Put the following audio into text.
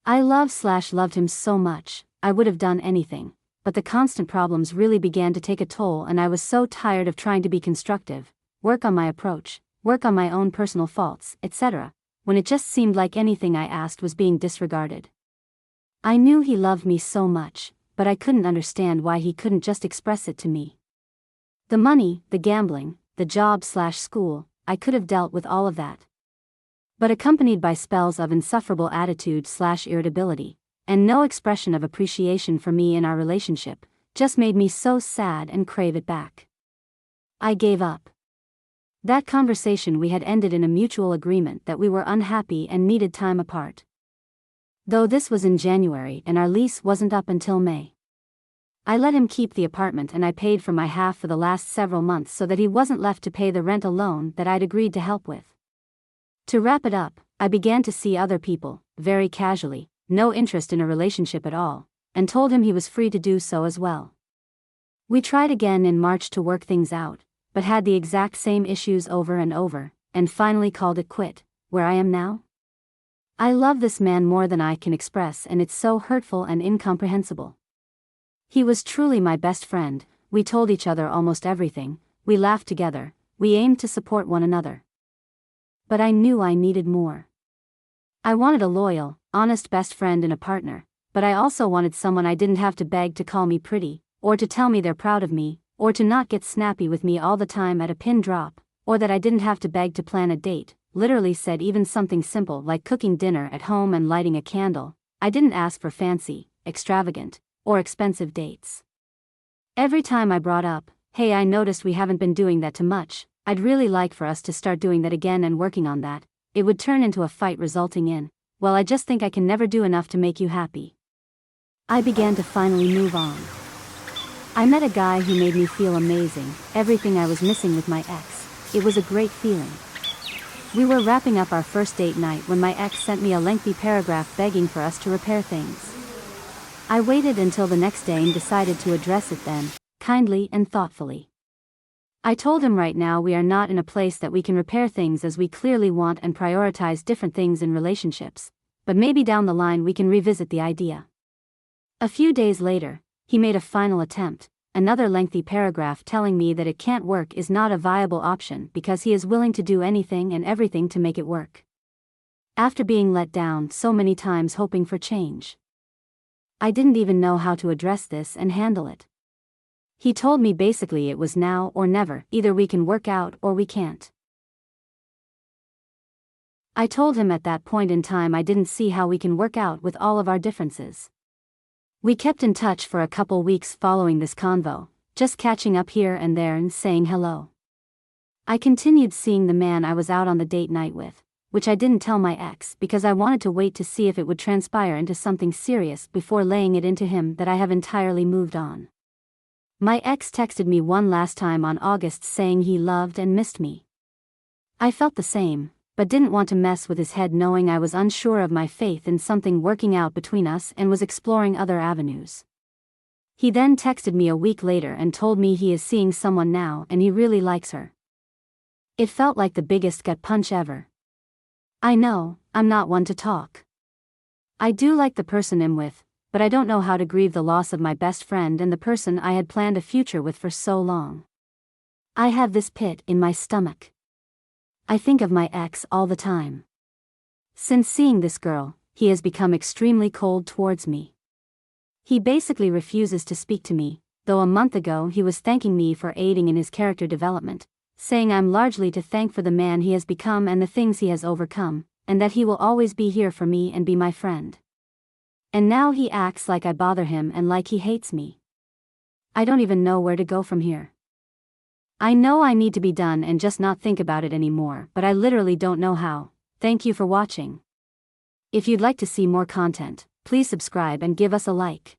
I loved him so much, I would have done anything, but the constant problems really began to take a toll, and I was so tired of trying to be constructive, work on my approach, work on my own personal faults, etc., when it just seemed like anything I asked was being disregarded. I knew he loved me so much, but I couldn't understand why he couldn't just express it to me. The money, the gambling, the job/school, I could have dealt with all of that. But accompanied by spells of insufferable attitude/irritability, and no expression of appreciation for me in our relationship, just made me so sad and crave it back. I gave up. That conversation we had ended in a mutual agreement that we were unhappy and needed time apart. Though this was in January and our lease wasn't up until May. I let him keep the apartment and I paid for my half for the last several months so that he wasn't left to pay the rent alone that I'd agreed to help with. To wrap it up, I began to see other people, very casually, no interest in a relationship at all, and told him he was free to do so as well. We tried again in March to work things out, but had the exact same issues over and over, and finally called it quit, where I am now. I love this man more than I can express, and it's so hurtful and incomprehensible. He was truly my best friend, we told each other almost everything, we laughed together, we aimed to support one another. But I knew I needed more. I wanted a loyal, honest best friend and a partner, but I also wanted someone I didn't have to beg to call me pretty, or to tell me they're proud of me, or to not get snappy with me all the time at a pin drop, or that I didn't have to beg to plan a date. Literally said, even something simple like cooking dinner at home and lighting a candle. I didn't ask for fancy, extravagant, or expensive dates. Every time I brought up, hey, I noticed we haven't been doing that too much, I'd really like for us to start doing that again and working on that, it would turn into a fight resulting in, well, I just think I can never do enough to make you happy. I began to finally move on. I met a guy who made me feel amazing, everything I was missing with my ex. It was a great feeling. We were wrapping up our first date night when my ex sent me a lengthy paragraph begging for us to repair things. I waited until the next day and decided to address it then, kindly and thoughtfully. I told him right now we are not in a place that we can repair things as we clearly want and prioritize different things in relationships, but maybe down the line we can revisit the idea. A few days later, he made a final attempt, another lengthy paragraph telling me that it can't work is not a viable option because he is willing to do anything and everything to make it work. After being let down so many times hoping for change, I didn't even know how to address this and handle it. He told me basically it was now or never, either we can work out or we can't. I told him at that point in time I didn't see how we can work out with all of our differences. We kept in touch for a couple weeks following this convo, just catching up here and there and saying hello. I continued seeing the man I was out on the date night with, which I didn't tell my ex because I wanted to wait to see if it would transpire into something serious before laying it into him that I have entirely moved on. My ex texted me one last time on August saying he loved and missed me. I felt the same, but didn't want to mess with his head knowing I was unsure of my faith in something working out between us and was exploring other avenues. He then texted me a week later and told me he is seeing someone now and he really likes her. It felt like the biggest gut punch ever. I know, I'm not one to talk. I do like the person I'm with, but I don't know how to grieve the loss of my best friend and the person I had planned a future with for so long. I have this pit in my stomach. I think of my ex all the time. Since seeing this girl, he has become extremely cold towards me. He basically refuses to speak to me, though a month ago he was thanking me for aiding in his character development, saying I'm largely to thank for the man he has become and the things he has overcome, and that he will always be here for me and be my friend. And now he acts like I bother him and like he hates me. I don't even know where to go from here. I know I need to be done and just not think about it anymore, but I literally don't know how. Thank you for watching. If you'd like to see more content, please subscribe and give us a like.